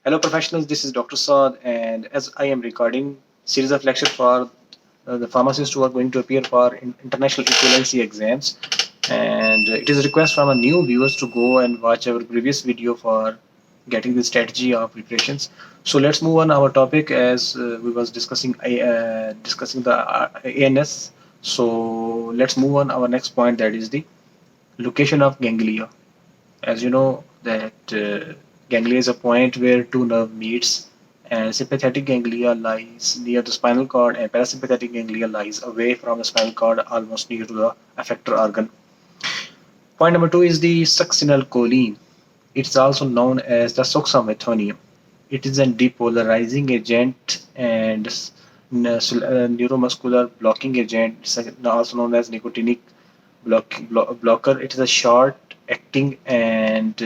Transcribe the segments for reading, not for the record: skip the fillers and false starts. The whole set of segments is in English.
Hello, professionals. This is Dr. Saad, and as I am recording series of lectures for the pharmacists who are going to appear for international equivalency exams, and it is a request from our new viewers to go and watch our previous video for getting the strategy of preparations. So let's move on our topic as we was discussing the ANS. So let's move on our next point, that is the location of ganglia. As you know that ganglia is a point where two nerve meets, and sympathetic ganglia lies near the spinal cord and parasympathetic ganglia lies away from the spinal cord almost near to the effector organ. Point number two is the succinylcholine. It's also known as the suxamethonium. It is a depolarizing agent and neuromuscular blocking agent. It's also known as nicotinic blocker. It is a short acting and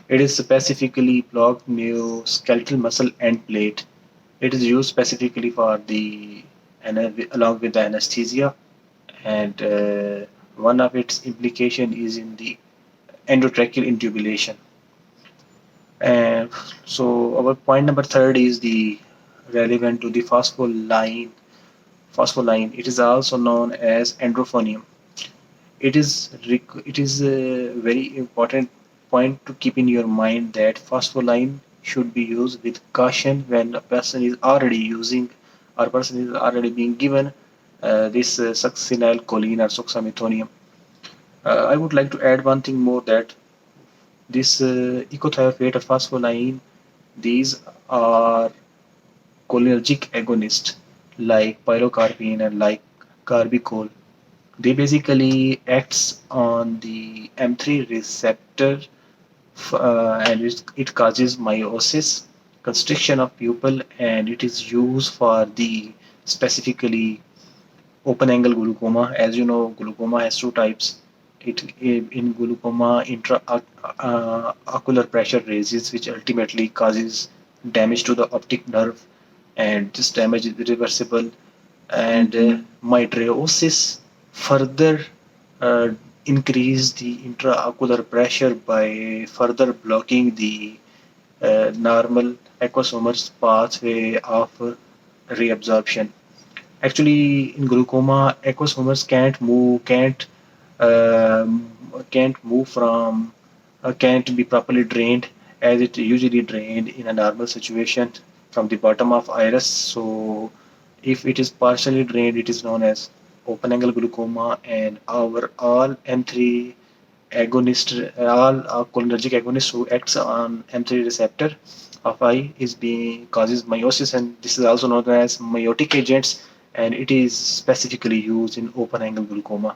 it is specifically blocked near skeletal muscle end plate. It is used specifically for the along with the anesthesia, and one of its implication is in the endotracheal intubulation. And so our point number third is the relevant to the phospholine. Phospholine. It is also known as androphonium. It is a very important point to keep in your mind that phospholine should be used with caution when a person is already using or person is already being given this succinylcholine or suxamethonium. I would like to add one thing more, that this ecothiopate or phospholine, these are cholinergic agonists like pilocarpine and like carbachol. They basically acts on the M3 receptor, and it causes meiosis, constriction of pupil, and it is used for the specifically open angle glaucoma. As you know, glaucoma has two types. In glaucoma, intraocular pressure raises, which ultimately causes damage to the optic nerve, and this damage is irreversible. And mydriosis further uh, increase the intraocular pressure by further blocking the normal aquasomer's pathway of reabsorption. Actually, in glaucoma, aquasomers um, can't move from can't be properly drained as it usually drained in a normal situation from the bottom of iris. So if it is partially drained, it is known as open angle glaucoma, and our all M3 agonist, all cholinergic agonists who acts on M3 receptor of eye is being causes meiosis, and this is also known as meiotic agents, and it is specifically used in open angle glaucoma.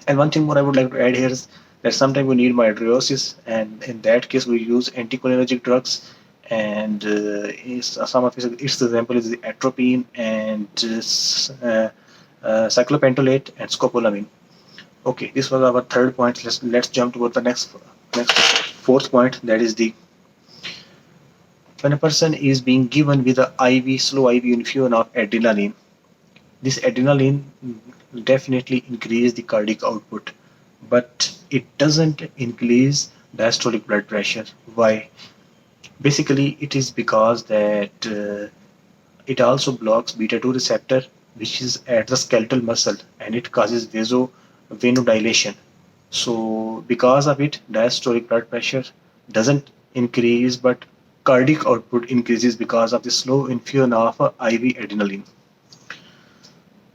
And one thing more I would like to add here is that sometimes we need mydriosis, and in that case we use anticholinergic drugs. And some of its example is the atropine and cyclopentolate and scopolamine. Okay, this was our third point. Let's jump toward the next fourth point. That is the when a person is being given with a IV slow IV infusion of adrenaline. This adrenaline definitely increase the cardiac output, but it doesn't increase diastolic blood pressure. Why? Basically, it is because that it also blocks beta 2 receptor, which is at the skeletal muscle, and it causes vasodilation. So, because of it, diastolic blood pressure doesn't increase, but cardiac output increases because of the slow infusion of IV adrenaline.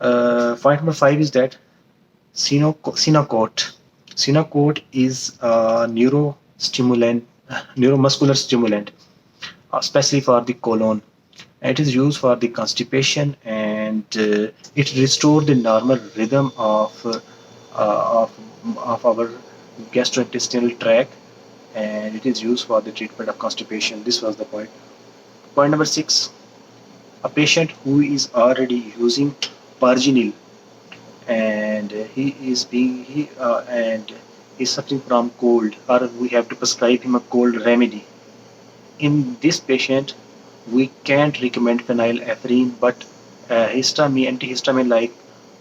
Point number five is that Synacort. Synacort is a neuromuscular stimulant, especially for the colon. It is used for the constipation, and it restores the normal rhythm uh, of, of our gastrointestinal tract, and it is used for the treatment of constipation. This was the point. Point number six: a patient who is already using Parginil, and he is suffering from cold, or we have to prescribe him a cold remedy. In this patient, we can't recommend phenylephrine, but antihistamine like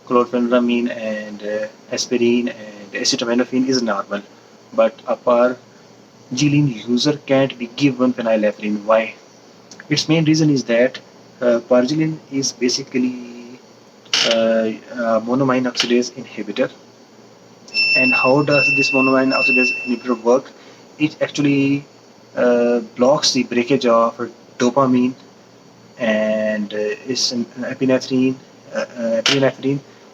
chlorpheniramine and aspirin and acetaminophen is normal. But Gillian user can't be given phenylephrine. Why? Its main reason is that Pargilin is basically a monoamine oxidase inhibitor. And how does this monoamine oxidase inhibitor work? It actually blocks the breakage of dopamine and is an epinephrine,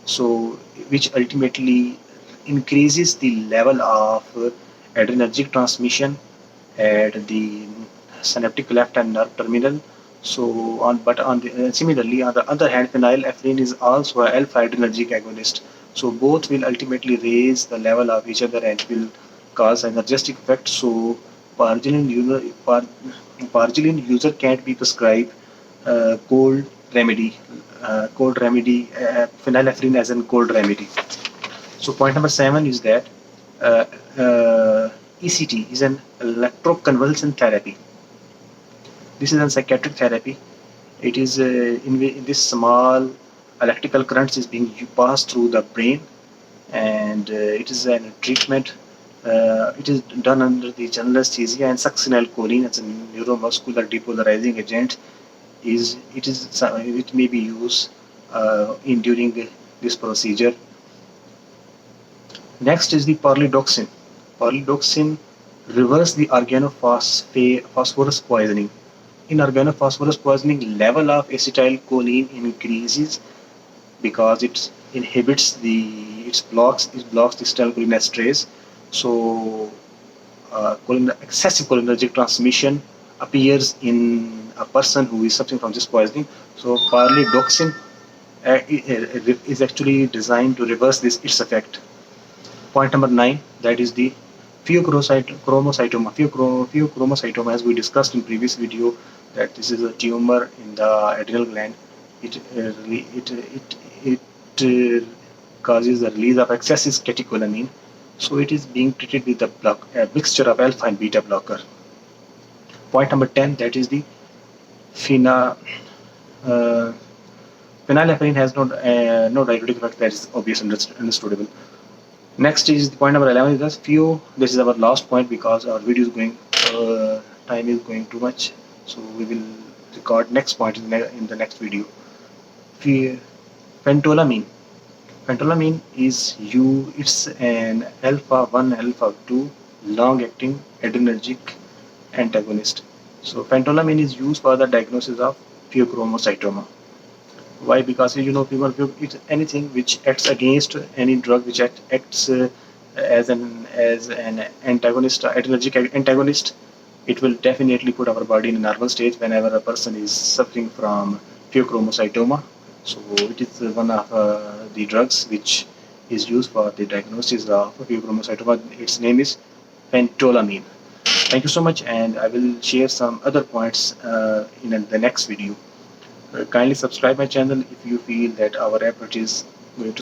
so which ultimately increases the level of adrenergic transmission at the synaptic cleft and nerve terminal. So on, but on the similarly on the other hand, phenylephrine is also a alpha adrenergic agonist. So both will ultimately raise the level of each other and will cause energistic effect. So Pargilin user, user can't be prescribed cold remedy, phenylephrine as a cold remedy. So point number 7 is that uh, ECT is an electroconvulsion therapy. This is a psychiatric therapy. It is in this small electrical currents is being passed through the brain, and it is a treatment. It is done under the general anesthesia, and succinylcholine as a neuromuscular depolarizing agent it may be used in during this procedure. Next is the parlidoxin. Parlidoxin reverses the organophosphorus poisoning. In organophosphorus poisoning, level of acetylcholine increases because it blocks the acetylcholinesterase. So excessive cholinergic transmission appears in a person who is suffering from this poisoning. So parlidoxin is actually designed to reverse this its effect. Point number 9, that is the pheochromocytoma. Pheochromocytoma, as we discussed in previous video, that this is a tumor in the adrenal gland. It causes the release of excessive catecholamine. So it is being treated with a mixture of alpha and beta blocker. Point number 10, that is the phena. Uh, Phenylephrine has no diuretic effect, that is obvious and understandable. Next is the point number 11 is this few. This is our last point because our video is going, time is going too much. So we will record next point in the next video. Phentolamine. Phentolamine is it's an alpha 1 alpha 2 long acting adrenergic antagonist. So phentolamine is used for the diagnosis of pheochromocytoma. Why? Because people, it's anything which acts against any drug which acts as an antagonist, adrenergic antagonist. It will definitely put our body in a normal state whenever a person is suffering from pheochromocytoma. So it is one of the drugs which is used for the diagnosis of pheochromocytoma. Its name is phentolamine. Thank you so much, and I will share some other points in the next video. Kindly subscribe my channel if you feel that our effort is going to